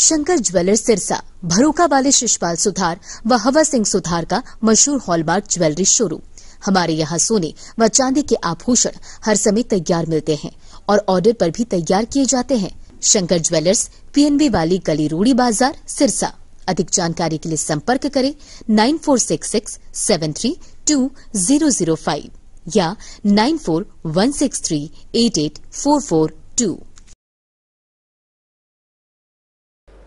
Shankar jewellers Sirsa भरोका वाले शिशपाल सुथार व हवा सिंह सुथार का मशहूर हॉलमार्क ज्वेलरी शोरूम। हमारे यहाँ सोने व चांदी के आभूषण हर समय तैयार मिलते हैं और ऑर्डर पर भी तैयार किए जाते हैं। शंकर ज्वेलर्स पीएनबी वाली गली रूड़ी बाजार सिरसा। अधिक जानकारी के लिए संपर्क करें 9466732005 या 9416388442।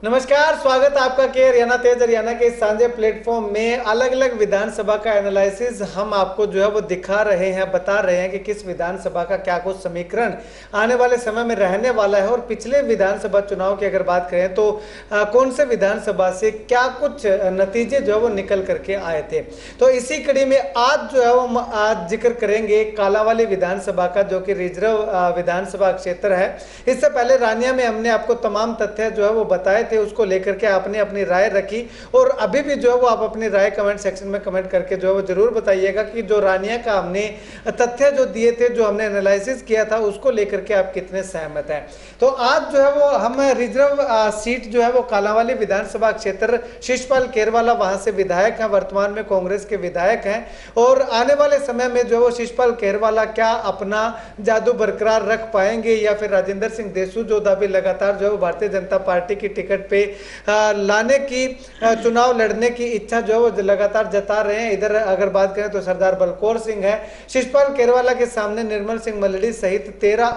नमस्कार, स्वागत आपका के हरियाणा तेज हरियाणा के साझे प्लेटफॉर्म में। अलग अलग विधानसभा का एनालिसिस हम आपको जो है वो दिखा रहे हैं, बता रहे हैं कि किस विधानसभा का क्या कुछ समीकरण आने वाले समय में रहने वाला है। और पिछले विधानसभा चुनाव की अगर बात करें तो कौन से विधानसभा से क्या कुछ नतीजे जो है वो निकल करके आए थे। तो इसी कड़ी में आज जो है वो आज जिक्र करेंगे कालावाली विधानसभा का, जो कि रिजर्व विधानसभा क्षेत्र है। इससे पहले रानिया में हमने आपको तमाम तथ्य जो है वो बताए थे, उसको लेकर के आपने अपनी राय रखी। और अभी भी जो है वो आप अपनी राय कमेंट सेक्शन में कमेंट करके जो है वो जरूर बताइएगा कि जो रानिया का हमने तथ्य जो दिए थे, जो हमने एनालिसिस किया था, उसको लेकर के आप कितने सहमत हैं। तो आज जो है वो हम रिजर्व सीट जो है वो कालावाली विधानसभा क्षेत्र, शिशपाल केरवाला वहां से विधायक हैं, वर्तमान में कांग्रेस के विधायक हैं। और आने वाले समय में जो है वो शिशपाल केरवाला क्या अपना जादू बरकरार रख पाएंगे या फिर राजेंद्र सिंह देशू जो दावी लगातार जो है वो भारतीय जनता पार्टी की टिकट पे लाने की, चुनाव लड़ने की इच्छा जो है वो लगातार जता रहे हैं। इधर अगर बात करें तो सरदार बलकौर सिंह है। शिशपाल केरवाला के सामने निर्मल सिंह मलड़ी सहित 14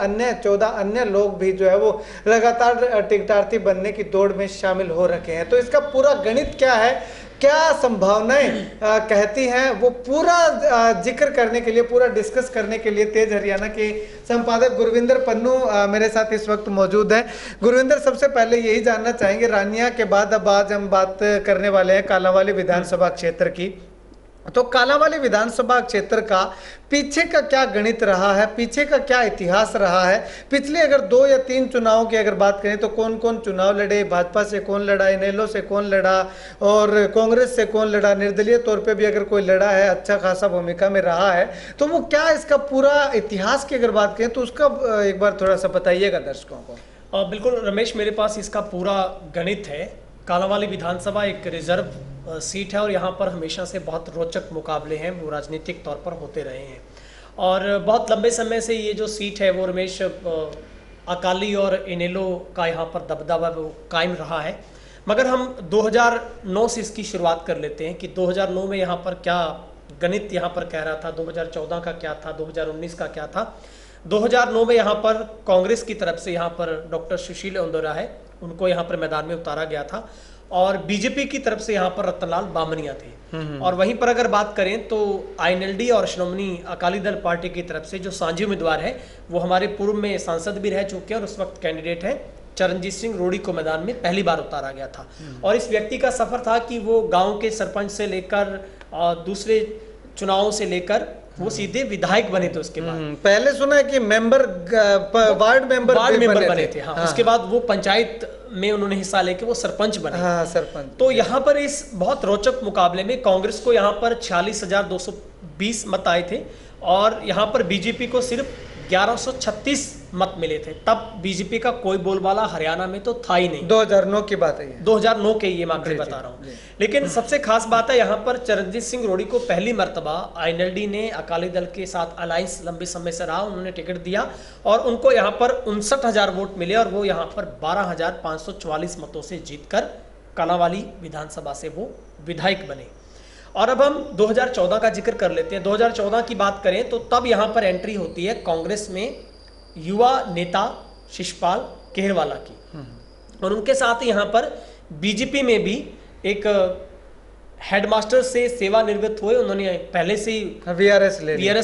अन्य लोग भी जो है वो लगातार टिकटार्थी बनने की दौड़ में शामिल हो रखे हैं। तो इसका पूरा गणित क्या है, क्या संभावनाएं कहती हैं, वो पूरा जिक्र करने के लिए, पूरा डिस्कस करने के लिए तेज हरियाणा के संपादक गुरविंदर पन्नू मेरे साथ इस वक्त मौजूद हैं। गुरविंदर, सबसे पहले यही जानना चाहेंगे, रानिया के बाद अब आज हम बात करने वाले हैं कालावाली विधानसभा क्षेत्र की। तो कालावाली विधानसभा क्षेत्र का पीछे का क्या गणित रहा है, पीछे का क्या इतिहास रहा है। पिछले अगर 2 या 3 चुनावों की अगर बात करें तो कौन कौन चुनाव लड़े, भाजपा से कौन लड़ा, इनेलो से कौन लड़ा और कांग्रेस से कौन लड़ा, निर्दलीय तौर पे भी अगर कोई लड़ा है, अच्छा खासा भूमिका में रहा है, तो वो क्या इसका पूरा इतिहास की अगर बात करें तो उसका एक बार थोड़ा सा बताइएगा दर्शकों को। बिल्कुल रमेश, मेरे पास इसका पूरा गणित है। कालावाली विधानसभा एक रिजर्व सीट है और यहाँ पर हमेशा से बहुत रोचक मुकाबले हैं, वो राजनीतिक तौर पर होते रहे हैं। और बहुत लंबे समय से ये जो सीट है वो रमेश अकाली और इनेलो का यहाँ पर दबदबा वो कायम रहा है। मगर हम 2009 से इसकी शुरुआत कर लेते हैं कि 2009 में यहाँ पर क्या गणित यहाँ पर कह रहा था, 2014 का क्या था, 2019 का क्या था। 2009 में यहाँ पर कांग्रेस की तरफ से यहाँ पर डॉक्टर सुशील ओंदोरा है, उनको यहाँ पर मैदान में उतारा गया था। और बीजेपी की तरफ से यहाँ पर रतनलाल बामनिया थे। और वहीं पर अगर बात करें तो आईएनएलडी और श्रोमणी अकाली दल पार्टी की तरफ से जो साझी उम्मीदवार है वो हमारे पूर्व में सांसद भी रह चुके हैं और उस वक्त कैंडिडेट हैं चरणजीत सिंह रोड़ी को मैदान में पहली बार उतारा गया था। और इस व्यक्ति का सफर था कि वो गाँव के सरपंच से लेकर दूसरे चुनावों से लेकर वो सीधे विधायक बने थे। उसके बाद पहले सुना है कि वार्ड मेंबर बने थे। हाँ, उसके बाद वो पंचायत में उन्होंने हिस्सा लेके वो सरपंच बने। हाँ, सरपंच। तो यहाँ पर इस बहुत रोचक मुकाबले में कांग्रेस को यहाँ पर 46,220 मत आए थे और यहाँ पर बीजेपी को सिर्फ 1136 मत मिले थे। तब बीजेपी का कोई बोलबाला हरियाणा में तो था ही नहीं। 2009 की बात है, 2009 के ये आंकड़े बता रहा हूँ। लेकिन सबसे खास बात है यहाँ पर चरणजीत सिंह रोड़ी को पहली मर्तबा आईएनएलडी ने अकाली दल के साथ अलायंस लंबे समय से रहा, उन्होंने टिकट दिया और उनको यहाँ पर 59,000 वोट मिले और वो यहाँ पर 12,544 मतों से जीतकर कालावाली विधानसभा से वो विधायक बने। और अब हम 2014 का जिक्र कर लेते हैं। 2014 की बात करें तो तब यहाँ पर एंट्री होती है कांग्रेस में युवा नेता शिशपाल केरवाला की और उनके साथ यहाँ पर बीजेपी में भी एक हेडमास्टर से सेवानिवृत्त हुए, उन्होंने पहले से ही वीआरएस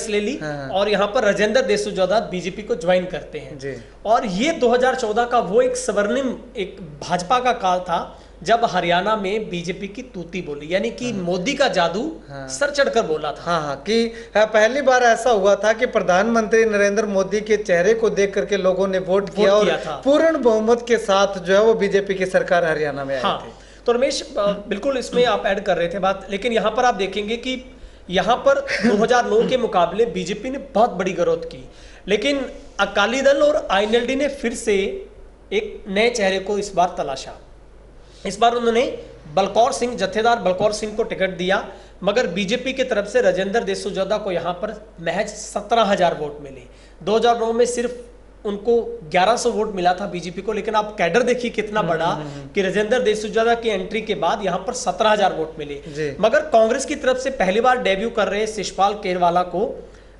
ले ली। और यहाँ पर राजेंद्र देसूजादा बीजेपी को ज्वाइन करते हैं। और ये 2014 का वो एक स्वर्णिम एक भाजपा का काल था जब हरियाणा में बीजेपी की तूती बोली, यानी कि मोदी का जादू सर चढ़कर बोला था। कि पहली बार ऐसा हुआ था कि प्रधानमंत्री नरेंद्र मोदी के चेहरे को देख करके लोगों ने वोट किया और पूर्ण बहुमत के साथ जो है वो बीजेपी की सरकार हरियाणा में आई थी। तो रमेश, बिल्कुल इसमें आप ऐड कर रहे थे बात, लेकिन यहाँ पर आप देखेंगे कि यहाँ पर 2009 के मुकाबले बीजेपी ने बहुत बड़ी ग्रोथ की, लेकिन अकाली दल और आईएनएलडी ने फिर से एक नए चेहरे को इस बार तलाशा। इस बार उन्होंने बलकौर सिंह, जत्थेदार बलकौर सिंह को टिकट दिया, मगर बीजेपी की तरफ से राजेंद्र देसूजोदा को यहाँ पर महज 17,000 वोट मिले। 2009 में सिर्फ उनको 1100 वोट मिला था बीजेपी को, लेकिन आप कैडर देखिए कितना बड़ा कि राजेंद्र देसूजोदा की एंट्री के बाद यहाँ पर 17,000 वोट मिले। मगर कांग्रेस की तरफ से पहली बार डेब्यू कर रहे शिशपाल केरवाला को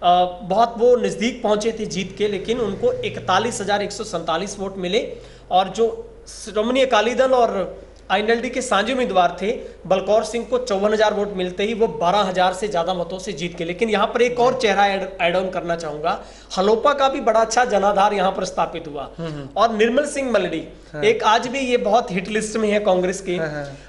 बहुत वो नजदीक पहुंचे थे जीत के, लेकिन उनको 41,147 वोट मिले। और जो श्रोमणी अकाली दल और आईएनएलडी के साझे उम्मीदवार थे बलकौर सिंह को 54,000 वोट मिलते ही वो 12,000 से ज्यादा मतों से जीत के। लेकिन यहाँ पर एक और चेहरा ऐड ऑन करना चाहूंगा, हलोपा का भी बड़ा अच्छा जनाधार यहाँ पर स्थापित हुआ। और निर्मल सिंह मलड़ी एक आज भी ये बहुत हिट लिस्ट में है कांग्रेस के,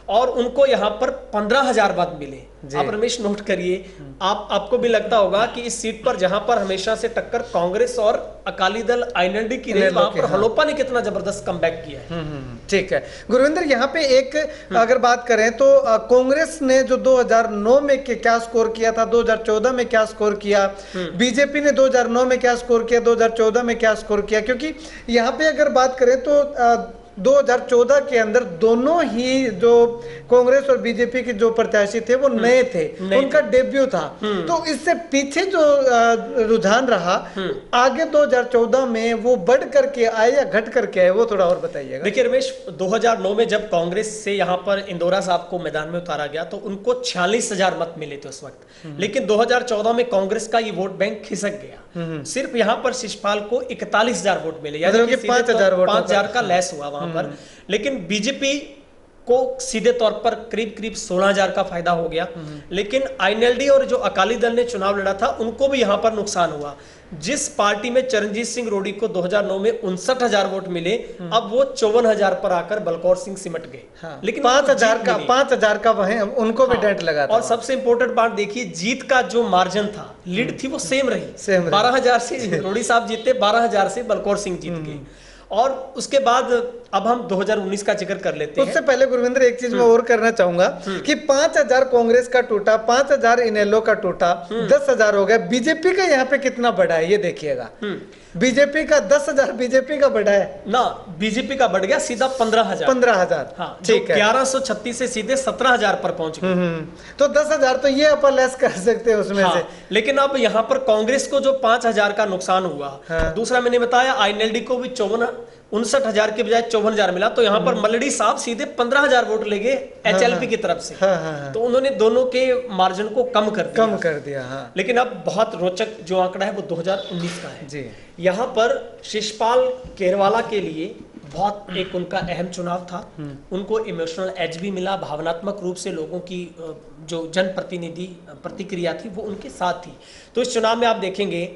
और उनको यहाँ पर 15,000 मत मिले। आप रमेश नोट करिए, आपको भी लगता होगा कि इस सीट पर जहां पर हमेशा से टक्कर कांग्रेस और अकाली दल आईएनएलडी की रही, वहां पर हलोपा ने कितना जबरदस्त कमबैक किया है। ठीक है गुरविंदर, यहाँ पे एक अगर बात करें तो कांग्रेस ने जो 2009 में क्या स्कोर किया था, 2014 में क्या स्कोर किया, बीजेपी ने 2009 में क्या स्कोर किया, 2014 में क्या स्कोर किया, क्योंकि यहाँ पे अगर बात करें तो 2014 के अंदर दोनों ही जो कांग्रेस और बीजेपी के जो प्रत्याशी थे वो नए थे, उनका डेब्यू था। तो इससे पीछे जो रुझान रहा आगे 2014 में वो बढ़ करके आए या घट करके आए, वो थोड़ा और बताइएगा। देखिए रमेश, 2009 में जब कांग्रेस से यहाँ पर इंदौरा साहब को मैदान में उतारा गया तो उनको 46,000 मत मिले थे उस वक्त। लेकिन 2014 में कांग्रेस का ये वोट बैंक खिसक गया, सिर्फ यहाँ पर शिशपाल को 41,000 वोट मिले, यानी कि 5,000 का लेस हुआ वहां पर। लेकिन बीजेपी को सीधे तौर पर करीब 16,000 का फायदा हो गया। लेकिन आईएनएलडी और जो अकाली दल ने चुनाव लड़ा था उनको भी यहां पर नुकसान हुआ। जिस पार्टी में चरणजीत सिंह रोडी को 2009 में 59,000 वोट मिले, अब वो 54,000 पर आकर बलकौर सिंह सिमट गए। लेकिन 5,000 का वह उनको भी डेंट लगा था। और सबसे इंपॉर्टेंट बात देखिए, जीत का जो मार्जिन था, लीड थी, वो सेम रही। 12,000 से रोडी साहब जीते, 12,000 से बलकौर सिंह जीत गए। और उसके बाद अब हम 2019 का जिक्र कर लेते हैं। उससे पहले गुरविंदर एक चीज मैं और करना चाहूंगा कि 5,000 कांग्रेस का टूटा, 5,000 इनेलो का टूटा, 10,000 हो गया। बीजेपी का यहाँ पे कितना बढ़ा है ये देखिएगा, बीजेपी का 10,000 बीजेपी का बढ़ा है ना, बीजेपी का बढ़ गया सीधा 15,000। हाँ, ठीक है, 1136 से सीधे 17,000 पर पहुंच गए। तो 10,000 तो ये अपन लेस कर सकते हैं उसमें से। लेकिन अब यहाँ पर कांग्रेस को जो 5,000 का नुकसान हुआ, दूसरा मैंने बताया आईएनएलडी को भी 59,000 के बजाय 54,000 मिला। तो यहाँ पर मलड़ी साहब सीधे 15,000 वोट ले गए एचएलपी की तरफ से। तो उन्होंने दोनों के मार्जिन को कम कर दिया। लेकिन अब बहुत रोचक जो आंकड़ा है वो 2019 का है जी। यहाँ पर शिशपाल केरवाला के लिए बहुत एक उनका अहम चुनाव था। उनको इमोशनल एज भी मिला, भावनात्मक रूप से लोगों की जो जनप्रतिनिधि प्रतिक्रिया थी वो उनके साथ थी। तो इस चुनाव में आप देखेंगे,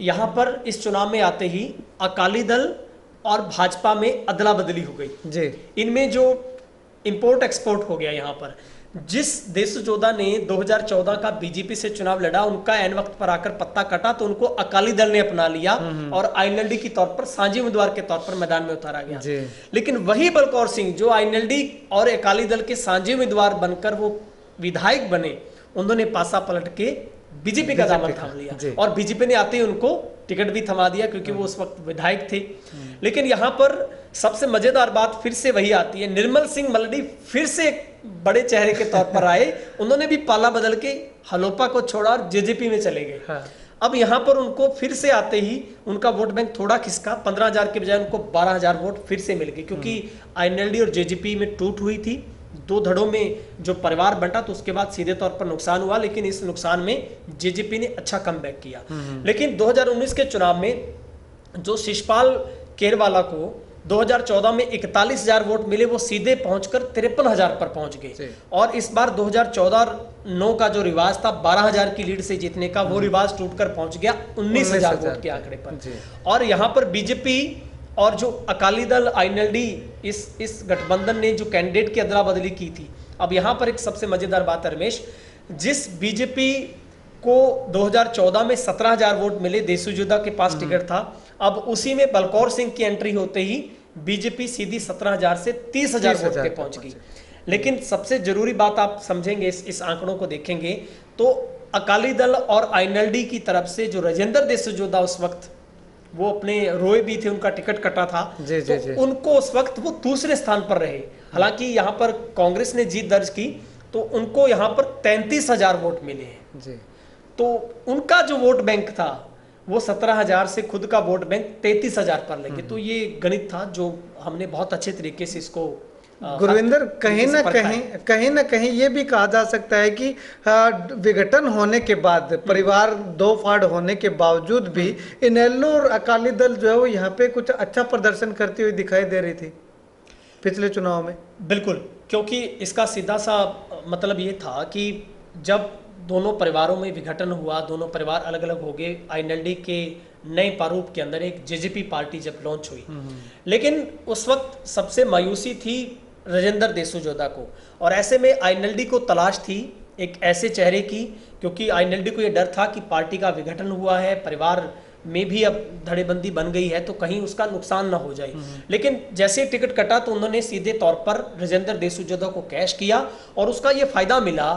यहाँ पर इस चुनाव में आते ही अकाली दल और भाजपा में अदला बदली हो गई जी। इनमें जो इंपोर्ट एक्सपोर्ट हो गया, यहाँ पर जिस देसूजोदा ने 2014 का बीजेपी से चुनाव लड़ा, उनका एन वक्त पर आकर पत्ता कटा तो उनको अकाली दल ने अपना लिया और आईएनएलडी के तौर पर साझी उम्मीदवार के तौर पर मैदान में उतारा गया जी। लेकिन वही बलकौर सिंह जो आईएनएलडी और अकाली दल के साझी उम्मीदवार बनकर वो विधायक बने, उन्होंने पासा पलट के बीजेपी का दामन थाम लिया और बीजेपी ने आते ही उनको टिकट भी थमा दिया क्योंकि वो उस वक्त विधायक थे। लेकिन यहाँ पर सबसे मजेदार बात फिर से वही आती है, निर्मल सिंह मलड़ी फिर से एक बड़े चेहरे के तौर पर आए। उन्होंने भी पाला बदल के हलोपा को छोड़ा और जेजेपी में चले गए। अब यहाँ पर उनको फिर से आते ही उनका वोट बैंक थोड़ा खिसका, 15,000 के बजाय उनको 12,000 वोट फिर से मिल गए क्योंकि आईएनएलडी और जेजेपी में टूट हुई थी। दो धड़ों में जो परिवार बंटा तो उसके बाद सीधे तौर पर नुकसान हुआ, लेकिन इस नुकसान में जेजेपी ने अच्छा कमबैक किया। लेकिन 2019 के चुनाव में जो शिशपाल केरवाला को 2014 में 41,000 वोट मिले, वो सीधे पहुंचकर 53,000 पर पहुंच गए। और इस बार 2014-9 का जो रिवाज था 12,000 की लीड से जीतने का, वो रिवाज टूटकर पहुंच गया 19,000 वोट के आंकड़े पर। और यहां पर बीजेपी और जो अकाली दल आईएनएलडी इस गठबंधन ने जो कैंडिडेट की अदला बदली की थी। अब यहां पर एक सबसे मजेदार बात है रमेश, जिस बीजेपी को 2014 में 17,000 वोट मिले, देसूजोदा के पास टिकट था, अब उसी में बलकौर सिंह की एंट्री होते ही बीजेपी सीधी 17,000 से 30,000 वोट पे पहुंच गई। लेकिन सबसे जरूरी बात आप समझेंगे, इस आंकड़ों को देखेंगे तो अकाली दल और आईएनएलडी की तरफ से जो राजेंद्र देसूजोदा उस वक्त वो अपने रोए भी थे, उनका टिकट कटा था। तो उनको उस वक्त वो दूसरे स्थान पर रहे। हालांकि यहाँ पर कांग्रेस ने जीत दर्ज की तो उनको यहाँ पर 33,000 वोट मिले हैं जी। तो उनका जो वोट बैंक था वो 17,000 से खुद का वोट बैंक 33,000 पर लेंगे। तो ये गणित था जो हमने बहुत अच्छे तरीके से इसको गुरविंदर कहीं ना कहीं ये भी कहा जा सकता है कि विघटन होने के बाद, परिवार दो फाड़ होने के बावजूद भी इनेलो और अकाली दल जो है वो यहाँ पे कुछ अच्छा प्रदर्शन करती हुई दिखाई दे रही थी पिछले चुनाव में। बिल्कुल, क्योंकि इसका सीधा सा मतलब ये था कि जब दोनों परिवारों में विघटन हुआ, दोनों परिवार अलग अलग हो गए, आईएनएलडी के नए प्रारूप के अंदर एक जेजेपी पार्टी जब लॉन्च हुई, लेकिन उस वक्त सबसे मायूसी थी राजेंद्र देसूजोधा को, और ऐसे में आईएनएलडी को तलाश थी एक ऐसे चेहरे की, क्योंकि आईएनएलडी को ये डर था कि पार्टी का विघटन हुआ है, परिवार में भी अब धड़ेबंदी बन गई है, तो कहीं उसका नुकसान ना हो जाए। लेकिन जैसे टिकट कटा तो उन्होंने सीधे तौर पर राजेंद्र देसूजोधा को कैश किया, और उसका ये फायदा मिला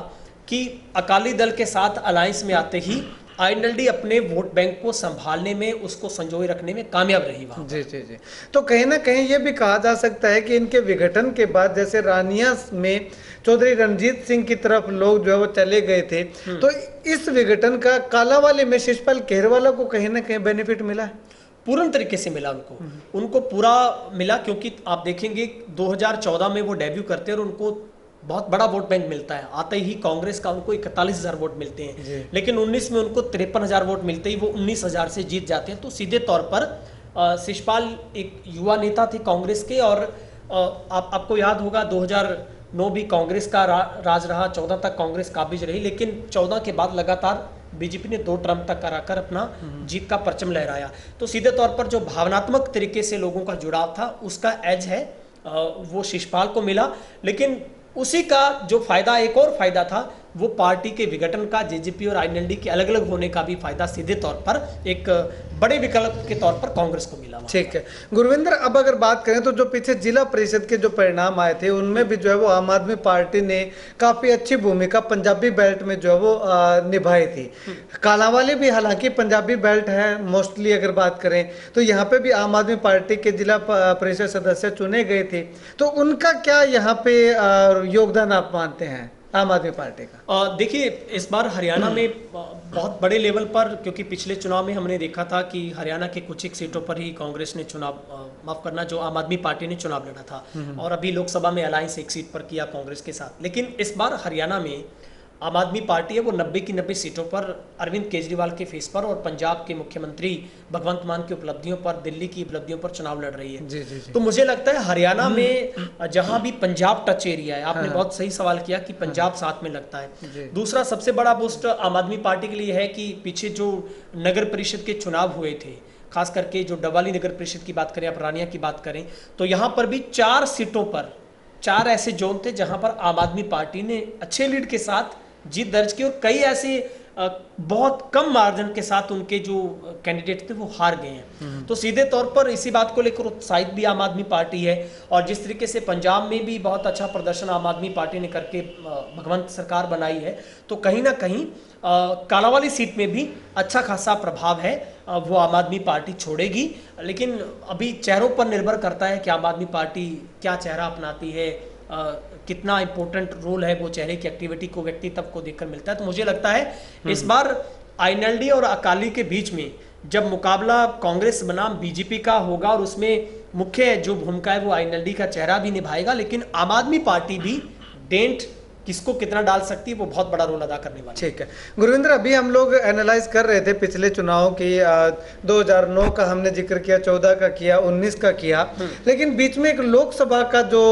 कि अकाली दल के साथ अलायंस में आते ही आईएनएलडी अपने वोट बैंक को संभालने में, उसको संजोए रखने में कामयाब रही वहां। जी। तो कहीं ना कहीं ये भी कहा जा सकता है कि इनके विघटन के बाद जैसे रानिया में चौधरी रणजीत सिंह की तरफ लोग जो है वो चले गए थे, तो इस विघटन का कालावाली में शिषपाल खेरवाला को कहीं ना कहीं बेनिफिट मिला है? पूर्ण तरीके से मिला उनको पूरा मिला, क्योंकि आप देखेंगे 2014 में वो डेब्यू करते हैं और उनको बहुत बड़ा वोट बैंक मिलता है। आते ही कांग्रेस का उनको 41,000 वोट मिलते हैं, लेकिन 19 में उनको 53,000 वोट मिलते ही वो 19,000 से जीत जाते हैं। तो सीधे तौर पर शिषपाल एक युवा नेता थे कांग्रेस के, और आपको याद होगा 2009 भी कांग्रेस का राज रहा, 14 तक कांग्रेस काबिज रही, लेकिन 14 के बाद लगातार बीजेपी ने 2 टर्म तक कराकर अपना जीत का परचम लहराया। तो सीधे तौर पर जो भावनात्मक तरीके से लोगों का जुड़ाव था उसका एज है वो शिषपाल को मिला। लेकिन उसी का जो फायदा, एक और फायदा था, वो पार्टी के विघटन का, जेजेपी और आईएनएलडी के अलग अलग होने का भी फायदा सीधे तौर पर एक बड़े विकल्प के तौर पर कांग्रेस को मिला। ठीक है गुरविंदर, अब अगर बात करें तो जो पीछे जिला परिषद के जो परिणाम आए थे उनमें भी जो है वो आम आदमी पार्टी ने काफी अच्छी भूमिका पंजाबी बेल्ट में जो है वो निभाई थी। कालांवाली भी हालांकि पंजाबी बेल्ट है मोस्टली, अगर बात करें तो यहाँ पे भी आम आदमी पार्टी के जिला परिषद सदस्य चुने गए थे, तो उनका क्या यहाँ पे योगदान आप मानते हैं आम आदमी पार्टी का? देखिए, इस बार हरियाणा में बहुत बड़े लेवल पर, क्योंकि पिछले चुनाव में हमने देखा था कि हरियाणा के कुछ एक सीटों पर ही कांग्रेस ने चुनाव, माफ करना, जो आम आदमी पार्टी ने चुनाव लड़ा था, और अभी लोकसभा में अलायंस एक सीट पर किया कांग्रेस के साथ। लेकिन इस बार हरियाणा में आम आदमी पार्टी है वो 90 की 90 सीटों पर अरविंद केजरीवाल के फेस पर और पंजाब के मुख्यमंत्री भगवंत मान की उपलब्धियों पर, दिल्ली की उपलब्धियों पर चुनाव लड़ रही है। जी। तो मुझे लगता है हरियाणा में जहां भी पंजाब टच एरिया है, आपने बहुत सही सवाल किया कि पंजाब साथ में लगता है। दूसरा सबसे बड़ा बूस्ट आम आदमी पार्टी के लिए है कि पीछे जो नगर परिषद के चुनाव हुए थे, खास करके जो डबवाली नगर परिषद की बात करें, आप रानिया की बात करें, तो यहाँ पर भी 4 सीटों पर 4 ऐसे जोन थे जहां पर आम आदमी पार्टी ने अच्छे लीड के साथ जीत दर्ज की, और कई ऐसे बहुत कम मार्जिन के साथ उनके जो कैंडिडेट थे वो हार गए हैं। तो सीधे तौर पर इसी बात को लेकर उत्साहित भी आम आदमी पार्टी है, और जिस तरीके से पंजाब में भी बहुत अच्छा प्रदर्शन आम आदमी पार्टी ने करके भगवंत सरकार बनाई है, तो कहीं ना कहीं कालांवाली सीट में भी अच्छा खासा प्रभाव है वो आम आदमी पार्टी छोड़ेगी। लेकिन अभी चेहरों पर निर्भर करता है कि आम आदमी पार्टी क्या चेहरा अपनाती है, कितना इंपॉर्टेंट रोल है वो चेहरे की एक्टिविटी को, व्यक्तित्व को देखकर मिलता है। तो मुझे लगता है इस बार आईएनएलडी और अकाली के बीच में जब मुकाबला कांग्रेस बनाम बीजेपी का होगा, और उसमें मुख्य जो भूमिका है वो आईएनएलडी का चेहरा भी निभाएगा, लेकिन आम आदमी पार्टी भी डेंट किसको कितना डाल सकती है वो बहुत बड़ा रोल अदा करने वाली। ठीक है गुरविंदर, अभी हम लोग एनालाइज कर रहे थे पिछले चुनाव की, 2009 का हमने जिक्र किया, 14 का किया, 19 का किया, लेकिन बीच में एक लोकसभा का जो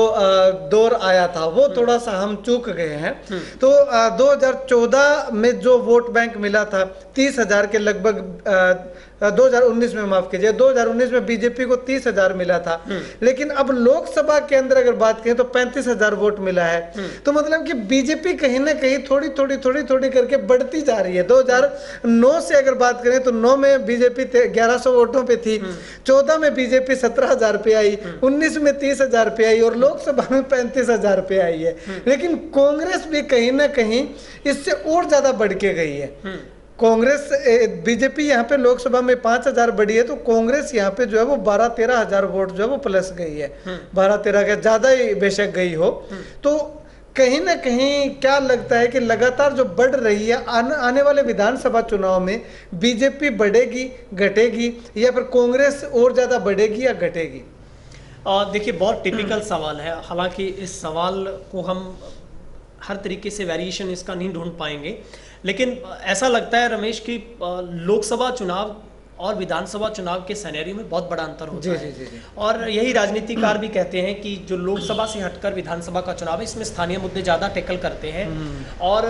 दौर आया था वो थोड़ा सा हम चूक गए हैं। तो 2014 में जो वोट बैंक मिला था 30,000 के लगभग, 2019 में माफ कीजिए, 2019 में बीजेपी को 30,000 मिला था, लेकिन अब लोकसभा के अंदर अगर बात करें तो 35,000 वोट मिला है। तो मतलब कि बीजेपी कहीं ना कहीं थोड़ी थोड़ी करके बढ़ती जा रही है। 2009 से अगर बात करें तो 9 में बीजेपी 1100 वोटों पे थी, 14 में बीजेपी 17,000 पे आई, 19 में 30,000 पे आई, और लोकसभा में 35,000 पे आई है। लेकिन कांग्रेस भी कहीं ना कहीं इससे और ज्यादा बढ़ के गई है। कांग्रेस बीजेपी यहाँ पे लोकसभा में 5,000 बढ़ी है, तो कांग्रेस यहाँ पे जो है वो 12-13 हजार वोट जो है वो प्लस गई है, 12-13 का ज्यादा ही बेशक गई हो। तो कहीं ना कहीं क्या लगता है कि लगातार जो बढ़ रही है आने वाले विधानसभा चुनाव में बीजेपी बढ़ेगी, घटेगी, या फिर कांग्रेस और ज्यादा बढ़ेगी या घटेगी? देखिए, बहुत टिपिकल सवाल है। हालांकि इस सवाल को हम हर तरीके से वेरिएशन इसका नहीं ढूंढ पाएंगे, लेकिन ऐसा लगता है रमेश कि लोकसभा चुनाव और विधानसभा चुनाव के सिनेरियो में बहुत बड़ा अंतर होता है। जी। और यही राजनीतिकार भी कहते हैं कि जो लोकसभा से हटकर विधानसभा का चुनाव है, इसमें स्थानीय मुद्दे ज़्यादा टैकल करते हैं, और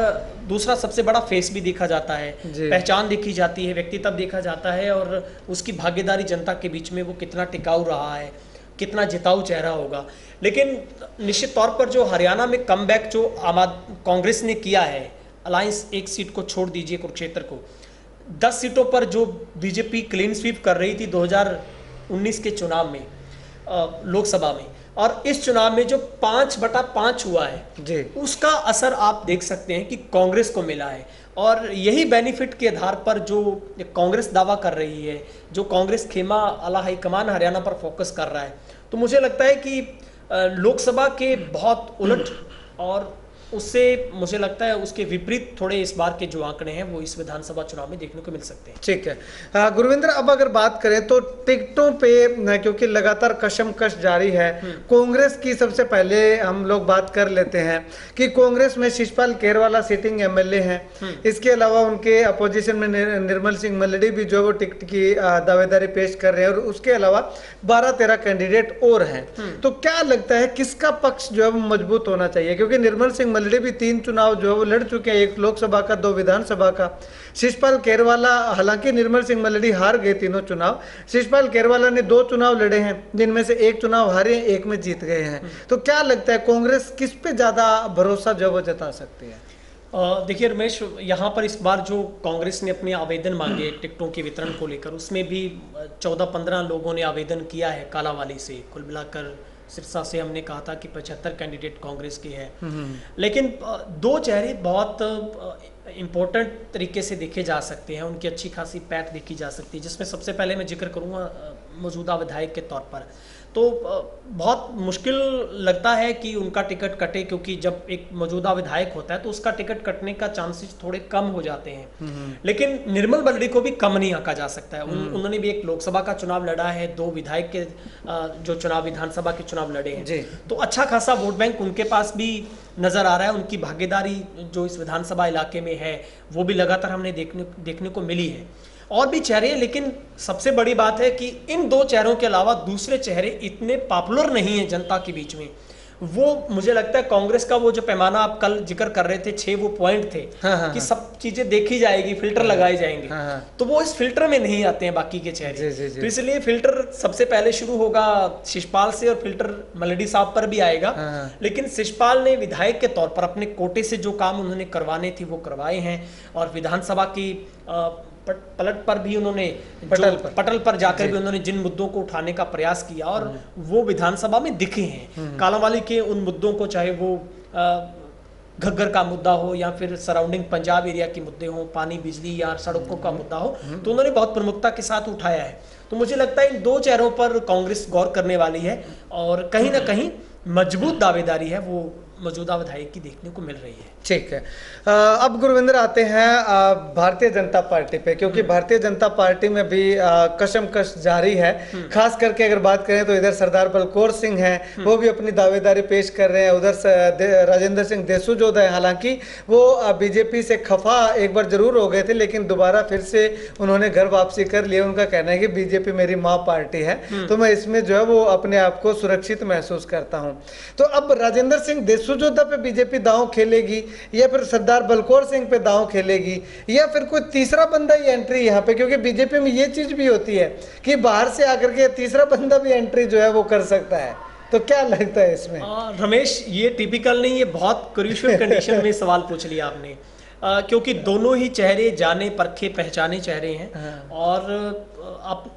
दूसरा सबसे बड़ा फेस भी देखा जाता है, पहचान देखी जाती है, व्यक्तित्व देखा जाता है, और उसकी भागीदारी जनता के बीच में वो कितना टिकाऊ रहा है, कितना जिताऊ चेहरा होगा। लेकिन निश्चित तौर पर जो हरियाणा में कमबैक जो कांग्रेस ने किया है, अलायंस एक सीट को छोड़ दीजिए कुरुक्षेत्र को, 10 सीटों पर जो बीजेपी क्लीन स्वीप कर रही थी 2019 के चुनाव में लोकसभा में, और इस चुनाव में जो 5/5 हुआ है जी, उसका असर आप देख सकते हैं कि कांग्रेस को मिला है। और यही बेनिफिट के आधार पर जो कांग्रेस दावा कर रही है, जो कांग्रेस खेमा आला हाईकमान हरियाणा पर फोकस कर रहा है, तो मुझे लगता है कि लोकसभा के बहुत उलट और उससे मुझे लगता है उसके विपरीत थोड़े इस बार के जो आंकड़े हैं वो इस विधानसभा चुनाव में देखने को मिल सकते हैं। ठीक है गुरविंदर, अब अगर बात करें तो टिकटों पे क्योंकि लगातार कशमकश जारी है, कांग्रेस की सबसे पहले हम लोग बात कर लेते हैं कि कांग्रेस में शिषपाल केरवाला सिटिंग एमएलए हैं, इसके अलावा उनके अपोजिशन में निर्मल सिंह मल्लडी भी जो वो टिकट की दावेदारी पेश कर रहे हैं, और उसके अलावा 12-13 कैंडिडेट और हैं। तो क्या लगता है किसका पक्ष जो है वो मजबूत होना चाहिए? क्योंकि निर्मल सिंह मल्लडी भी 3 चुनाव जो है वो लड़ चुके हैं, 1 लोकसभा का, 2 विधानसभा का। शिषपाल केरवाला, हालांकि निर्मल सिंह मल्लडी हार गए तीनों चुनाव, शिषपाल केरवाला ने 2 चुनाव लड़े हैं, जिनमें से 1 चुनाव हारे, 1 में जीत गए हैं। तो क्या लगता है कांग्रेस किस पे ज्यादा भरोसा जो वो जता सकती है? देखिए रमेश, यहाँ पर इस बार जो कांग्रेस ने अपने आवेदन मांगे टिकटों के वितरण को लेकर, उसमें भी 14-15 लोगों ने आवेदन किया है कालावाली से। कुल मिलाकर सिरसा से हमने कहा था कि 75 कैंडिडेट कांग्रेस के हैं, लेकिन 2 चेहरे बहुत इम्पोर्टेंट तरीके से देखे जा सकते हैं, उनकी अच्छी खासी पैठ देखी जा सकती है, जिसमें सबसे पहले मैं जिक्र करूँगा मौजूदा विधायक के तौर पर। तो बहुत मुश्किल लगता है कि उनका टिकट कटे, क्योंकि जब एक मौजूदा विधायक होता है तो उसका टिकट कटने का चांसेस थोड़े कम हो जाते हैं। लेकिन निर्मल मल्लडी को भी कम नहीं आंका जा सकता है। उन्होंने भी एक लोकसभा का चुनाव लड़ा है, 2 विधायक के जो चुनाव विधानसभा के चुनाव लड़े हैं, तो अच्छा खासा वोट बैंक उनके पास भी नजर आ रहा है। उनकी भागीदारी जो इस विधानसभा इलाके में है वो भी लगातार हमने देखने को मिली है। और भी चेहरे हैं, लेकिन सबसे बड़ी बात है कि इन 2 चेहरों के अलावा दूसरे चेहरे इतने पॉपुलर नहीं हैं जनता के बीच में। वो मुझे लगता है कांग्रेस का वो जो पैमाना आप कल जिक्र कर रहे थे, 6 वो पॉइंट थे कि सब चीजें देखी जाएगी, फिल्टर लगाए जाएंगे, तो वो इस फिल्टर में नहीं आते हैं बाकी के चेहरे। तो इसलिए फिल्टर सबसे पहले शुरू होगा शिषपाल से, और फिल्टर मल्लडी साहब पर भी आएगा। लेकिन शिषपाल ने विधायक के तौर पर अपने कोटे से जो काम उन्होंने करवाने थे वो करवाए हैं, और विधानसभा की पलट पर भी उन्होंने पटल पर जाकर भी उन्होंने जिन मुद्दों को उठाने का प्रयास किया और वो विधानसभा में दिखे हैं। कालांवाली के उन मुद्दों को, चाहे वो घग्गर का मुद्दा हो या फिर सराउंडिंग पंजाब एरिया के मुद्दे हो, पानी बिजली या सड़कों का मुद्दा हो, तो उन्होंने बहुत प्रमुखता के साथ उठाया है। तो मुझे लगता है इन 2 चेहरों पर कांग्रेस गौर करने वाली है, और कहीं ना कहीं मजबूत दावेदारी है वो मौजूदा विधायक की देखने को मिल रही है। ठीक है, अब गुरविंदर आते हैं भारतीय जनता पार्टी पे, क्योंकि भारतीय जनता पार्टी में भी कशमकश जारी है। खास करके अगर बात करें तो इधर सरदार बलकौर सिंह हैं, वो भी अपनी दावेदारी पेश कर रहे हैं। उधर राजेंद्र सिंह देसूजोद है, हालांकि वो बीजेपी से खफा एक बार जरूर हो गए थे, लेकिन दोबारा फिर से उन्होंने घर वापसी कर लिया। उनका कहना है कि बीजेपी मेरी माँ पार्टी है, तो मैं इसमें जो है वो अपने आप को सुरक्षित महसूस करता हूँ। तो अब राजेंद्र सिंह देसूजोदा पे बीजेपी दांव खेलेगी, या फिर सरदार बलकौर सिंह पे दांव खेलेगी, या फिर कोई तीसरा बंदा ही एंट्री यहाँ पे? क्योंकि बीजेपी में ये चीज भी होती है कि बाहर से आकर के तीसरा बंदा भी एंट्री जो है वो कर सकता है। तो क्या लगता है इसमें? रमेश, ये टिपिकल नहीं, ये बहुत क्रूशियल कंडीशन में सवाल पूछ लिया आपने, क्योंकि दोनों ही चेहरे जाने परखे पहचाने चेहरे हैं। और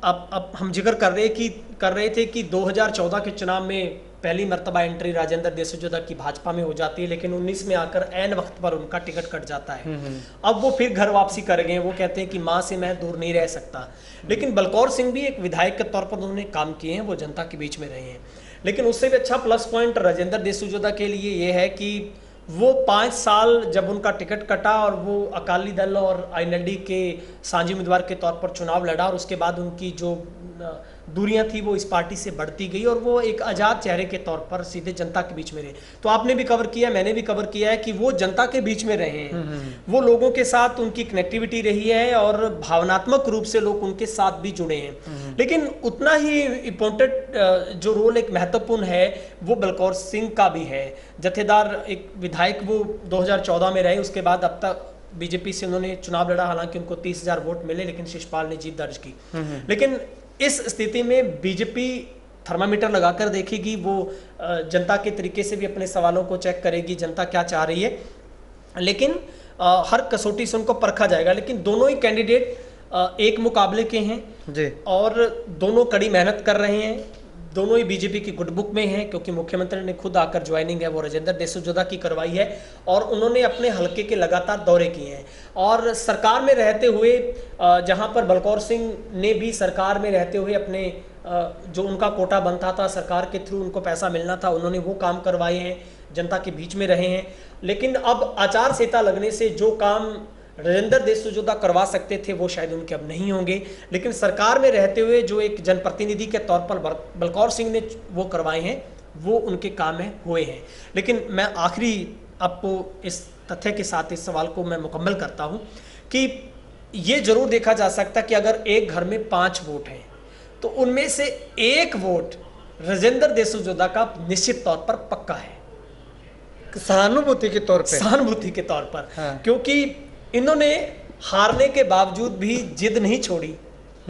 अब हम जिक्र कर रहे थे कि 2014 के चुनाव में पहली मर्तबा एंट्री राजेंद्र देसूजोदा की भाजपा में हो जाती है, लेकिन 19 में आकर ऐन वक्त पर उनका टिकट कट जाता है। अब वो फिर घर वापसी कर गए। वो कहते हैं कि माँ से मैं दूर नहीं रह सकता। लेकिन बलकौर सिंह भी एक विधायक के तौर पर उन्होंने काम किए हैं, वो जनता के बीच में रहे हैं। लेकिन उससे भी अच्छा प्लस पॉइंट राजेंद्र देसूजोदा के लिए ये है कि वो 5 साल जब उनका टिकट कटा और वो अकाली दल और आईएनएलडी के साझी उम्मीदवार के तौर पर चुनाव लड़ा, और उसके बाद उनकी जो दूरियां थी वो इस पार्टी से बढ़ती गई और वो एक आज़ाद चेहरे के तौर पर सीधे जनता के बीच में रहे। तो आपने भी कवर किया, मैंने भी कवर किया है कि वो जनता के बीच में रहे हैं, वो लोगों के साथ उनकी कनेक्टिविटी रही है और भावनात्मक रूप से लोग उनके साथ भी जुड़े हैं। लेकिन उतना ही इम्पोर्टेंट जो रोल एक महत्वपूर्ण है वो बलकौर सिंह का भी है। जत्थेदार एक विधायक वो 2014 में रहे, उसके बाद अब तक बीजेपी से उन्होंने चुनाव लड़ा, हालांकि उनको 30,000 वोट मिले, लेकिन शिषपाल ने जीत दर्ज की। लेकिन इस स्थिति में बीजेपी थर्मामीटर लगाकर देखेगी, वो जनता के तरीके से भी अपने सवालों को चेक करेगी, जनता क्या चाह रही है, लेकिन हर कसौटी से उनको परखा जाएगा। लेकिन दोनों ही कैंडिडेट एक मुकाबले के हैं जी, और दोनों कड़ी मेहनत कर रहे हैं, दोनों ही बीजेपी की गुड बुक में हैं, क्योंकि मुख्यमंत्री ने खुद आकर ज्वाइनिंग है वो राजेंद्र देसूजोदा की करवाई है और उन्होंने अपने हलके के लगातार दौरे किए हैं। और सरकार में रहते हुए जहां पर बलकौर सिंह ने भी सरकार में रहते हुए अपने जो उनका कोटा बनता था, सरकार के थ्रू उनको पैसा मिलना था, उन्होंने वो काम करवाए हैं, जनता के बीच में रहे हैं। लेकिन अब आचार संहिता लगने से जो काम राजेंद्र देसूजोदा करवा सकते थे वो शायद उनके अब नहीं होंगे, लेकिन सरकार में रहते हुए जो एक जनप्रतिनिधि के तौर पर बलकौर सिंह ने वो करवाए हैं वो उनके काम में हुए हैं। लेकिन मैं आखिरी आपको इस तथ्य के साथ इस सवाल को मैं मुकम्मल करता हूं कि ये जरूर देखा जा सकता है कि अगर एक घर में 5 वोट हैं तो उनमें से 1 वोट राजेंद्र देसूजोदा का निश्चित तौर पर पक्का है, सहानुभूति के तौर पर, सहानुभूति के तौर पर। हाँ। क्योंकि इन्होंने हारने के बावजूद भी जिद नहीं छोड़ी,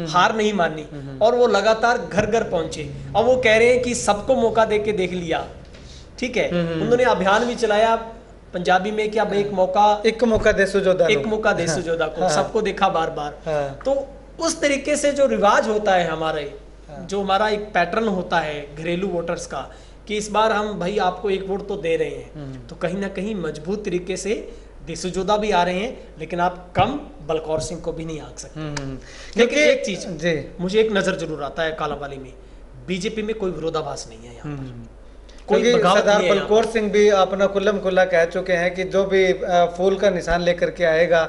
हार नहीं मानी और वो लगातार घर घर पहुंचे। अब वो कह रहे हैं कि सबको मौका दे के देख लिया, ठीक है। उन्होंने अभियान भी चलाया पंजाबी में कि अब एक मौका देसूजोदा को, हाँ। सबको देखा बार बार, हाँ। तो उस तरीके से जो रिवाज होता है हमारे, हाँ। जो हमारा एक पैटर्न होता है घरेलू वोटर्स का कि इस बार हम भाई आपको 1 वोट तो दे रहे हैं, तो कहीं ना कहीं मजबूत तरीके से देसूजोदा भी आ रहे हैं, लेकिन आप कम बलकौर सिंह को भी नहीं आंक सकते। लेकिन एक चीज मुझे एक नजर जरूर आता है कालांवाली में, बीजेपी में कोई विरोधाभास नहीं है यहाँ पर, क्योंकि सरदार बलकौर सिंह भी अपना खुल्लम खुल्ला कह चुके हैं कि जो भी फूल का निशान लेकर के आएगा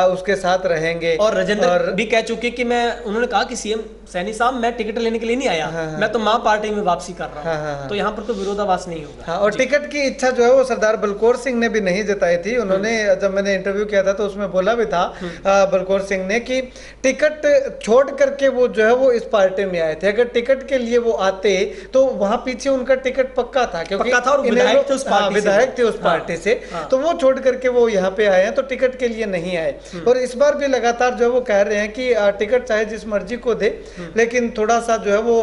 उसके साथ रहेंगे। और राजेंद्र भी कह चुके कि उन्होंने कहा कि सीएम सैनी साहब मैं टिकट लेने के लिए नहीं आया, मैं तो मां पार्टी में वापसी कर रहा हूं। तो यहाँ पर कोई विरोधाभास नहीं होगा। और टिकट की इच्छा जो है वो सरदार बलकौर सिंह ने भी नहीं जताई थी। उन्होंने जब मैंने इंटरव्यू किया था तो उसमें बोला भी था बलकौर सिंह ने कि टिकट छोड़ करके वो जो है वो इस पार्टी में आए थे, अगर टिकट के लिए वो आते तो वहां पीछे उनका टिकट पक्का था, क्योंकि विधायक थे उस पार्टी से, तो वो छोड़ करके वो यहाँ पे आए हैं, तो टिकट के लिए नहीं आए। और इस बार भी लगातार जो है वो कह रहे हैं कि टिकट चाहे जिस मर्जी को दे, लेकिन थोड़ा सा जो है वो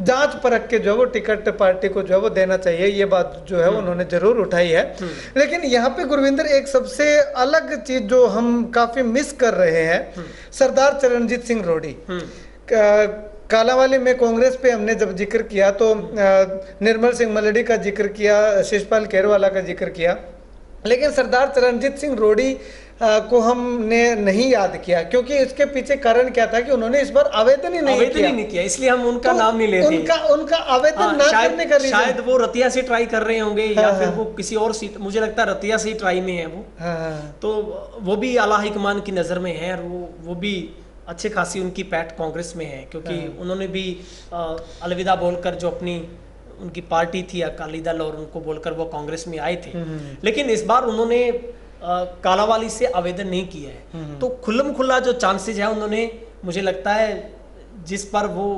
जांच परख के जो है वो टिकट पार्टी को जो है वो देना चाहिए, ये बात जो है उन्होंने जरूर उठाई है। लेकिन यहाँ पे गुरविंदर एक सबसे अलग चीज जो हम काफी मिस कर रहे हैं, सरदार चरणजीत सिंह रोडी। कालांवाली में कांग्रेस पे हमने जब जिक्र किया तो निर्मल सिंह मलड़ी का जिक्र किया, शिषपाल केरवाला का जिक्र किया, लेकिन सरदार चरणजीत सिंह रोडी को हमने नहीं याद किया, क्योंकि इसके पीछे कारण क्या था कि उन्होंने इस बार आवेदन ही नहीं किया, इसलिए हम उनका नाम नहीं लेते। उनका आवेदन ना करने का रीजन शायद वो रतिया से ट्राई कर रहे होंगे, या फिर वो किसी और सीट, मुझे लगता है रतिया से ही ट्राई में है वो। तो वो भी आला हाईकमान की नजर में है और वो भी अच्छे खासी उनकी पैठ कांग्रेस में है, क्योंकि उन्होंने भी अलविदा बोलकर जो अपनी उनकी पार्टी थी अकाली दल, और उनको बोलकर वो कांग्रेस में आए थे। लेकिन इस बार उन्होंने कालांवाली से आवेदन नहीं किया है, तो खुल्लम खुल्ला जो चांसेस है उन्होंने, मुझे लगता है जिस पर वो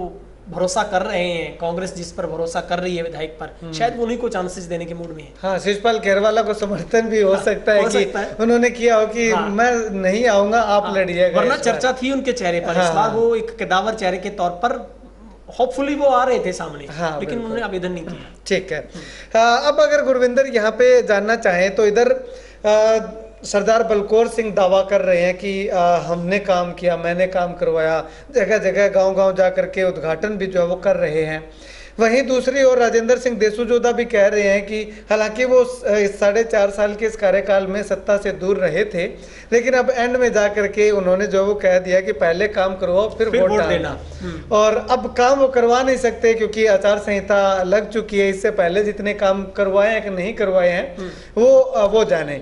भरोसा कर रहे हैं, कांग्रेस जिस पर भरोसा कर रही है विधायक पर, शायद वो उन्हीं को चांसेस देने के मूड में है। हाँ, शिषपाल केरवाला को समर्थन भी हो सकता है कि उन्होंने किया हो कि मैं नहीं आऊंगा, आप लड़िएगा, वरना चर्चा थी उनके चेहरे पर। इस बार वो एक कदावर चेहरे के तौर पर होपफुली वो आ रहे थे सामने, लेकिन उन्होंने आवेदन नहीं किया। ठीक है। अब अगर गुरविंदर यहाँ पे जानना चाहें तो इधर सरदार बलकौर सिंह दावा कर रहे हैं कि हमने काम किया, मैंने काम करवाया, जगह जगह गांव-गांव जा करके उद्घाटन भी जो है वो कर रहे हैं। वहीं दूसरी ओर राजेंद्र सिंह देसूजोदा भी कह रहे हैं कि हालांकि वो 4.5 साल के इस कार्यकाल में सत्ता से दूर रहे थे, लेकिन अब एंड में जा करके उन्होंने जो वो कह दिया कि पहले काम करवाओ फिर वोट देना। और अब काम वो करवा नहीं सकते क्योंकि आचार संहिता लग चुकी है। इससे पहले जितने काम करवाए हैं कि नहीं करवाए हैं वो जाने।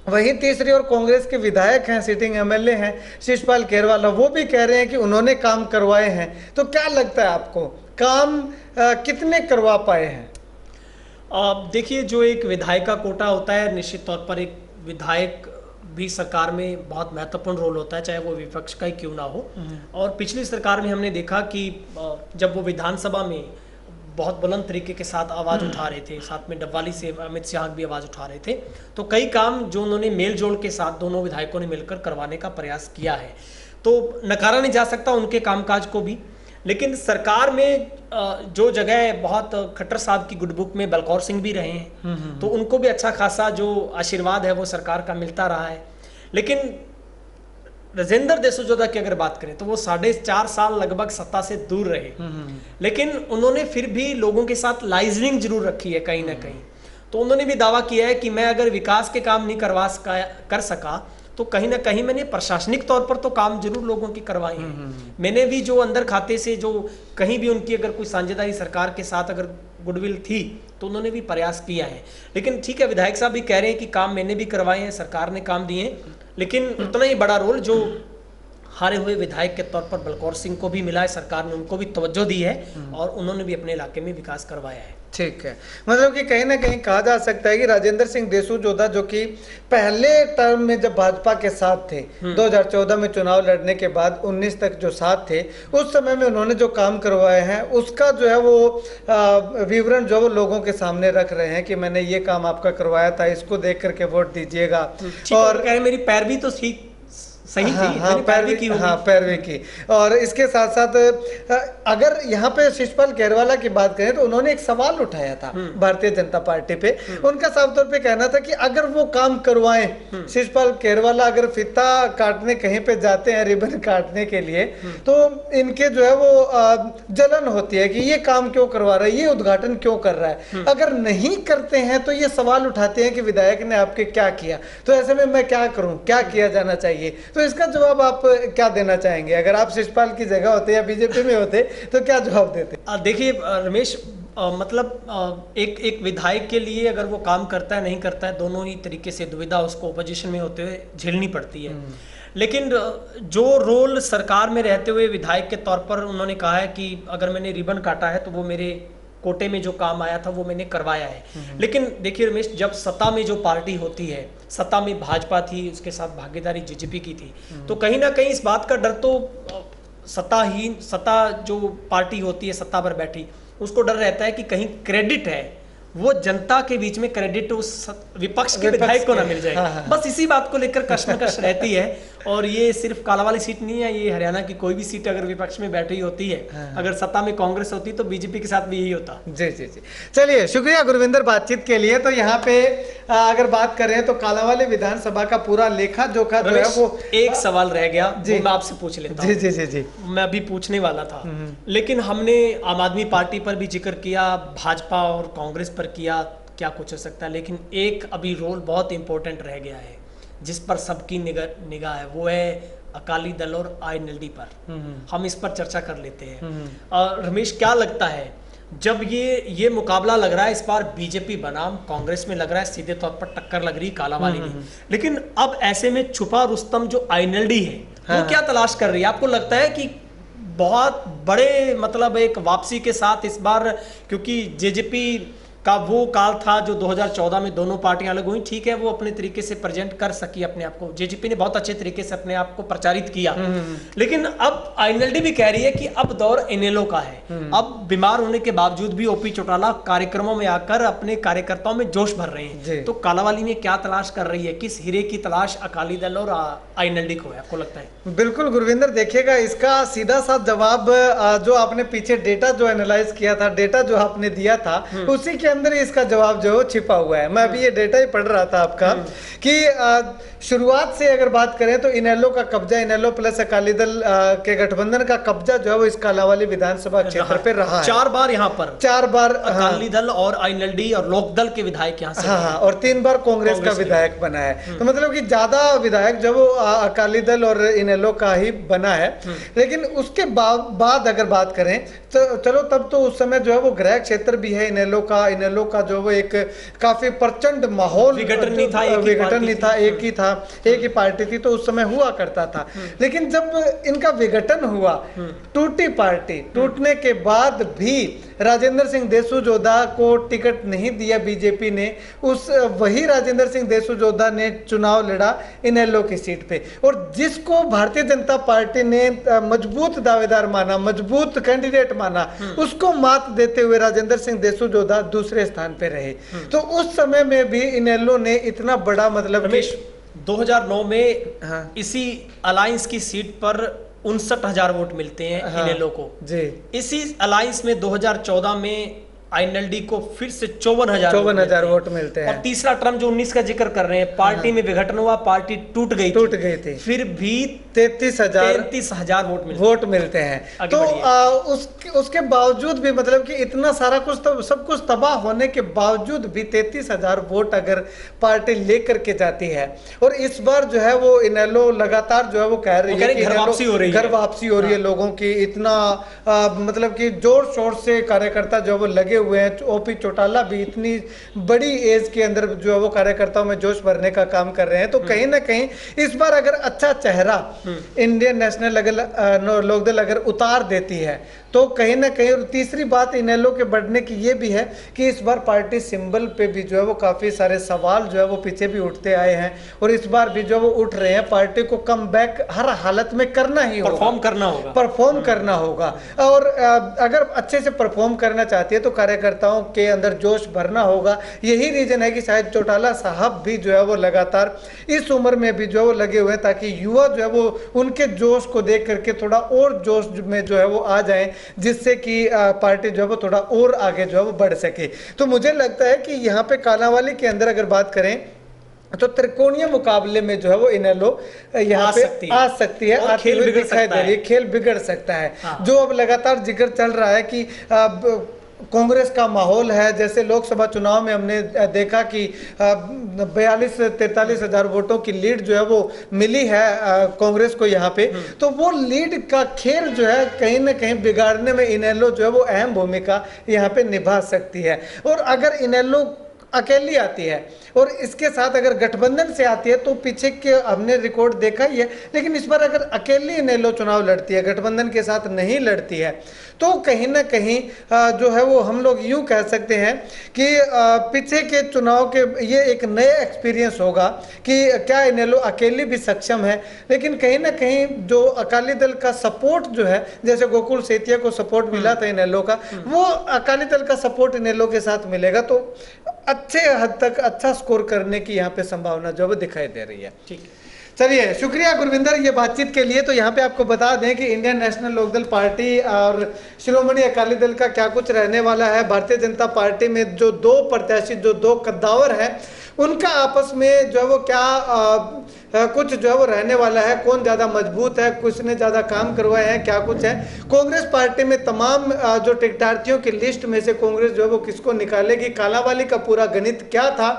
वहीं तीसरी ओर कांग्रेस के विधायक हैं, सिटिंग एमएलए हैं शिषपाल खेरवाला, वो भी कह रहे हैं कि उन्होंने काम करवाए हैं। तो क्या लगता है आपको, काम कितने करवा पाए हैं? देखिए, जो एक विधायक का कोटा होता है, निश्चित तौर पर एक विधायक भी सरकार में बहुत महत्वपूर्ण रोल होता है, चाहे वो विपक्ष का ही क्यों ना हो। और पिछली सरकार में हमने देखा कि जब वो विधानसभा में बहुत बुलंद तरीके के साथ आवाज़ उठा रहे थे, साथ में डब्वाली से अमित शाह भी आवाज़ उठा रहे थे, तो कई काम जो उन्होंने मेल जोल के साथ दोनों विधायकों ने मिलकर करवाने का प्रयास किया है। तो नकारा नहीं जा सकता उनके कामकाज को भी। लेकिन सरकार में जो जगह बहुत खट्टर साहब की गुड बुक में बलकौर सिंह भी रहे हैं, तो उनको भी अच्छा खासा जो आशीर्वाद है वो सरकार का मिलता रहा है। लेकिन राजेंद्र देसूजोदा की अगर बात करें तो वो 4.5 साल लगभग सत्ता से दूर रहे, लेकिन उन्होंने फिर भी लोगों के साथ लाइजनिंग जरूर रखी है कहीं ना कहीं। तो उन्होंने भी दावा किया है कि मैं अगर विकास के काम नहीं कर सका तो कहीं ना कहीं मैंने प्रशासनिक तौर पर तो काम जरूर लोगों की करवाए हैं। मैंने भी जो अंदर खाते से जो कहीं भी उनकी अगर कोई साझेदारी सरकार के साथ अगर गुडविल थी तो उन्होंने भी प्रयास किया है। लेकिन ठीक है, विधायक साहब भी कह रहे हैं कि काम मैंने भी करवाए हैं, सरकार ने काम दिए, लेकिन उतना ही बड़ा रोल जो हारे हुए विधायक के तौर पर बलकौर सिंह को भी मिला है। सरकार ने उनको भी तवज्जो दी है और उन्होंने भी अपने इलाके में विकास करवाया है। ठीक है, मतलब कि कहीं ना कहीं कहा जा सकता है कि राजेंद्र सिंह देसूजोदा जो कि पहले टर्म में जब भाजपा के साथ थे, 2014 में चुनाव लड़ने के बाद 19 तक जो साथ थे, उस समय में उन्होंने जो काम करवाए हैं उसका जो है वो विवरण जो वो लोगों के सामने रख रहे हैं कि मैंने ये काम आपका करवाया था, इसको देख करके वोट दीजिएगा। और कह रहे मेरी पैरवी तो ठीक सही थी, पैरवी की। और इसके साथ साथ अगर यहाँ पे शिषपाल खेरवाला की बात करें तो उन्होंने एक सवाल उठाया था भारतीय जनता पार्टी पे। उनका साफ तौर पे कहना था कि अगर वो काम करवाएं, शिषपाल खेरवाला अगर फीता काटने कहीं पे जाते हैं रिबन काटने के लिए, तो इनके जो है वो जलन होती है कि ये काम क्यों करवा रहा है, ये उद्घाटन क्यों कर रहा है। अगर नहीं करते हैं तो ये सवाल उठाते हैं कि विधायक ने आपके क्या किया, तो ऐसे में मैं क्या करूं, क्या किया जाना चाहिए। तो इसका जवाब आप क्या देना चाहेंगे? अगर आप शिषपाल की जगह होते या बीजेपी में होते तो क्या जवाब देते? देखिए रमेश, मतलब एक विधायक के लिए अगर वो काम करता है नहीं करता है, दोनों ही तरीके से दुविधा उसको अपोजिशन में होते हुए झेलनी पड़ती है। लेकिन जो रोल सरकार में रहते हुए विधायक के तौर पर उन्होंने कहा है कि अगर मैंने रिबन काटा है तो वो मेरे कोटे में जो काम आया था वो मैंने करवाया है। लेकिन देखिए रमेश, जब सत्ता में जो पार्टी होती है, सत्ता में भाजपा थी, उसके साथ भागीदारी जेजेपी की थी, तो कहीं ना कहीं इस बात का डर तो सत्ता जो पार्टी होती है सत्ता पर बैठी, उसको डर रहता है कि कहीं क्रेडिट है वो जनता के बीच में क्रेडिट उस विपक्ष के विधायक को ना मिल जाए। बस इसी बात को लेकर कश्मकश रहती है। और ये सिर्फ कालावाली सीट नहीं है, ये हरियाणा की कोई भी सीट अगर विपक्ष में बैठी होती है, अगर सत्ता में कांग्रेस होती तो बीजेपी के साथ भी यही होता। जी जी जी, चलिए शुक्रिया गुरविंदर बातचीत के लिए। तो यहाँ पे अगर बात करें तो कालावाली विधानसभा का पूरा लेखा जोखा जो है वो, एक सवाल रह गया जी, मैं आपसे पूछ लेता हूं। जी जी जी, मैं अभी पूछने वाला था, लेकिन हमने आम आदमी पार्टी पर भी जिक्र किया, भाजपा और कांग्रेस पर किया, क्या कुछ हो सकता है। लेकिन एक अभी रोल बहुत इंपॉर्टेंट रह गया है जिस पर सबकी निगाह है, वो है अकाली दल और INLD पर। हम इस पर चर्चा कर लेते हैं। रमेश, क्या लगता है, जब ये मुकाबला लग रहा है इस बार बीजेपी बनाम कांग्रेस में लग रहा है, सीधे तौर पर टक्कर लग रही कालावाली में, लेकिन अब ऐसे में छुपा रुस्तम जो INLD है वो क्या तलाश कर रही है? आपको लगता है कि बहुत बड़े मतलब एक वापसी के साथ इस बार, क्योंकि जेजेपी का वो काल था जो 2014 में दोनों पार्टियां अलग हुई, ठीक है, वो अपने तरीके से प्रेजेंट कर सकी अपने आप को, जेजेपी ने बहुत अच्छे तरीके से अपने आप को प्रचारित किया। लेकिन अब INLD भी कह रही है कि अब दौर इनेलो का है। अब बीमार होने के बावजूद भी OP चौटाला कार्यक्रमों में आकर अपने कार्यकर्ताओं में जोश भर रहे हैं। तो कालावाली में क्या तलाश कर रही है, किस हीरे की तलाश अकाली दल और INLD को है, आपको लगता है? बिल्कुल गुरविंदर, देखिएगा इसका सीधा सा जवाब जो आपने पीछे डेटा जो एनालाइज किया था, डेटा जो आपने दिया था, उसी के अंदर ही इसका जवाब जो है छिपा हुआ है। मैं अभी ये डेटा ही पढ़ रहा था आपका कि शुरुआत से अगर बात करें तो इनेलो का कब्जा, इनेलो प्लस अकाली दल के गठबंधन का कब्जा जो है वो इस कालांवाली विधानसभा क्षेत्र पे रहा है। 4 बार यहाँ पर 4 बार अकाली दल और आईएनएलडी और लोकदल के विधायक यहाँ से, हाँ, और 3 बार कांग्रेस का विधायक बना है। तो मतलब कि ज्यादा विधायक जो वो अकाली दल और इनेलो का ही बना है। लेकिन उसके बाद अगर बात करें तो चलो तब तो उस समय जो है वो गृह क्षेत्र भी है इनेलो का जो वो एक काफी प्रचंड माहौल, विघटन नहीं था, एक ही था, एक ही पार्टी थी, तो उस समय हुआ करता था। लेकिन जब इनका विघटन हुआ, टूटी पार्टी, टूटने के बाद भी राजेंद्र सिंह देशुजोधा को टिकट नहीं दिया बीजेपी ने। वही राजेंद्र सिंह देशुजोधा ने चुनाव लड़ा इनेलो की सीट पे, और जिसको भारतीय जनता पार्टी ने मजबूत दावेदार माना, मजबूत कैंडिडेट माना, उसको मात देते हुए राजेंद्र सिंह देशुजोधा दूसरे स्थान पे रहे। तो उस समय में भी इनेलो ने इतना बड़ा मतलब 2009 में इसी अलायंस की सीट पर 59,000 वोट मिलते हैं इनेलो को जी। इसी अलायंस में 2014 में आईएनएलडी को फिर से 54,000 वोट मिलते हैं। और तीसरा टर्म जो 19 का जिक्र कर रहे हैं, पार्टी में विघटन हुआ, पार्टी टूट गई थी, फिर भी 33,000 वोट मिलते हैं। तो उसके बावजूद भी मतलब कि इतना सारा कुछ सब कुछ तबाह होने के बावजूद भी 33,000 वोट अगर पार्टी लेकर के जाती है, और इस बार जो है वो इनेलो लगातार जो है वो कह रही है कि घर वापसी हो रही है लोगों की, इतना मतलब कि जोर शोर से कार्यकर्ता जो है वो लगे हुए हैं। ओपी चौटाला भी इतनी बड़ी एज के अंदर जो है वो कार्यकर्ताओं में जोश भरने का काम कर रहे हैं। तो कहीं ना कहीं इस बार अगर अच्छा चेहरा इंडियन नेशनल लोकदल अगर उतार देती है तो कहीं ना कहीं, और तीसरी बात इनेलो के बढ़ने की ये भी है कि इस बार पार्टी सिंबल पे भी जो है वो काफी सारे सवाल जो है वो पीछे भी उठते आए हैं, और इस बार भी जो है वो उठ रहे हैं। पार्टी को कम बैक हर हालत में करना ही होगा, परफॉर्म करना होगा। और अगर अच्छे से परफॉर्म करना चाहती है तो कार्यकर्ताओं के अंदर जोश भरना होगा। यही रीजन है कि शायद चौटाला साहब भी जो है वो लगातार इस उम्र में भी जो है वो लगे हुए हैं, ताकि युवा जो है वो उनके जोश को देख करके थोड़ा और जोश में जो है वो आ जाए, जिससे कि पार्टी जो है वो थोड़ा और आगे जो है वो बढ़ सके। तो मुझे लगता है कि यहाँ पे कालांवाली के अंदर अगर बात करें तो त्रिकोणीय मुकाबले में जो है वो इनेलो यहाँ पे आ सकती है, आती हुई दिखाई दे रही है, खेल बिगड़ सकता है। जो अब लगातार जिक्र चल रहा है कि कांग्रेस का माहौल है, जैसे लोकसभा चुनाव में हमने देखा कि 42-43 हजार वोटों की लीड जो है वो मिली है कांग्रेस को यहाँ पे। तो वो लीड का खेल जो है कहीं ना कहीं बिगाड़ने में इनेलो जो है वो अहम भूमिका यहाँ पे निभा सकती है। और अगर इनेलो अकेली आती है और इसके साथ अगर गठबंधन से आती है तो पीछे के हमने रिकॉर्ड देखा ही है, लेकिन इस बार अगर अकेली इनेलो चुनाव लड़ती है, गठबंधन के साथ नहीं लड़ती है, तो कहीं ना कहीं जो है वो हम लोग यूं कह सकते हैं कि पीछे के चुनाव के ये एक नया एक्सपीरियंस होगा कि क्या इनेलो अकेली भी सक्षम है। लेकिन कहीं ना कहीं जो अकाली दल का सपोर्ट जो है, जैसे गोकुल सेतिया को सपोर्ट मिला था इनेलो का, वो अकाली दल का सपोर्ट इनेलो के साथ मिलेगा, तो अच्छे हद तक अच्छा स्कोर करने की यहाँ पे संभावना जो है दिखाई दे रही है। ठीक, चलिए शुक्रिया गुरविंदर ये बातचीत के लिए। तो यहाँ पे आपको बता दें कि इंडियन नेशनल लोकदल पार्टी और शिरोमणि अकाली दल का क्या कुछ रहने वाला है। भारतीय जनता पार्टी में जो 2 प्रत्याशी, जो 2 कद्दावर हैं, उनका आपस में जो है वो क्या कुछ जो है वो रहने वाला है, कौन ज़्यादा मजबूत है, किसने ज़्यादा काम करवाए हैं, क्या कुछ है। कांग्रेस पार्टी में तमाम जो टिकटार्थियों की लिस्ट में से कांग्रेस जो है वो किसको निकालेगी, कालांवाली का पूरा गणित क्या था,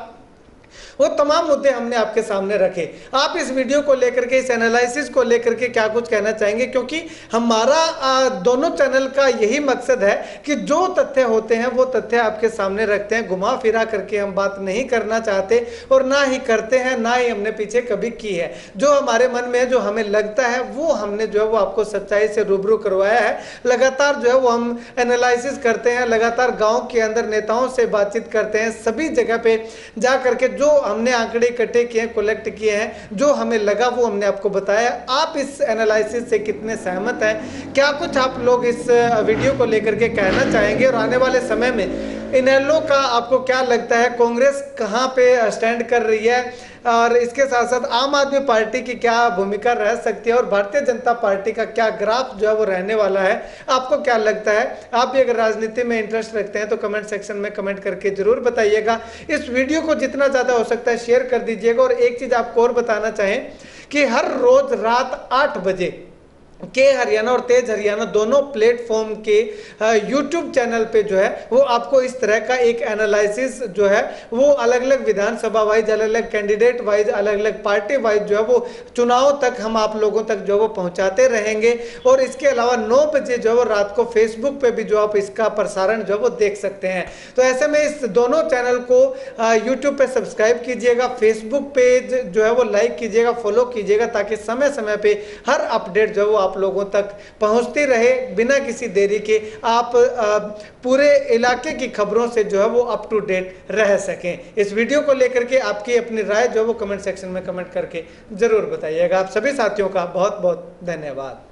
वो तमाम मुद्दे हमने आपके सामने रखे। आप इस वीडियो को लेकर के, इस एनालिसिस को लेकर के क्या कुछ कहना चाहेंगे, क्योंकि हमारा दोनों चैनल का यही मकसद है कि जो तथ्य होते हैं वो तथ्य आपके सामने रखते हैं। घुमा फिरा करके हम बात नहीं करना चाहते और ना ही करते हैं, ना ही हमने पीछे कभी की है। जो हमारे मन में जो हमें लगता है वो हमने जो है वो आपको सच्चाई से रूबरू करवाया है। लगातार जो है वो हम एनालिसिस करते हैं, लगातार गाँव के अंदर नेताओं से बातचीत करते हैं, सभी जगह पे जा करके जो हमने आंकड़े इकट्ठे किए हैं, कलेक्ट किए हैं, जो हमें लगा वो हमने आपको बताया। आप इस एनालिसिस से कितने सहमत हैं, क्या कुछ आप लोग इस वीडियो को लेकर के कहना चाहेंगे, और आने वाले समय में इनेलो का आपको क्या लगता है, कांग्रेस कहां पे स्टैंड कर रही है, और इसके साथ साथ आम आदमी पार्टी की क्या भूमिका रह सकती है, और भारतीय जनता पार्टी का क्या ग्राफ जो है वो रहने वाला है, आपको क्या लगता है? आप भी अगर राजनीति में इंटरेस्ट रखते हैं तो कमेंट सेक्शन में कमेंट करके जरूर बताइएगा। इस वीडियो को जितना ज्यादा हो सकता है शेयर कर दीजिएगा। और एक चीज आपको और बताना चाहें कि हर रोज रात 8 बजे के हरियाणा और तेज हरियाणा दोनों प्लेटफॉर्म के यूट्यूब चैनल पे जो है वो आपको इस तरह का एक एनालिसिस जो है वो अलग अलग विधानसभा वाइज, अलग अलग कैंडिडेट वाइज, अलग अलग पार्टी वाइज जो है वो चुनाव तक हम आप लोगों तक जो है वो पहुंचाते रहेंगे। और इसके अलावा 9 बजे जो है वो रात को फेसबुक पे भी जो आप इसका प्रसारण जो है वो देख सकते हैं। तो ऐसे में इस दोनों चैनल को यूट्यूब पे सब्सक्राइब कीजिएगा, फेसबुक पेज जो है वो लाइक कीजिएगा, फॉलो कीजिएगा, ताकि समय समय पे हर अपडेट जो है वो आप लोगों तक पहुंचती रहे बिना किसी देरी के। आप पूरे इलाके की खबरों से जो है वो अप टू डेट रह सकें। इस वीडियो को लेकर के आपकी अपनी राय जो है वो कमेंट सेक्शन में कमेंट करके जरूर बताइएगा। आप सभी साथियों का बहुत बहुत धन्यवाद।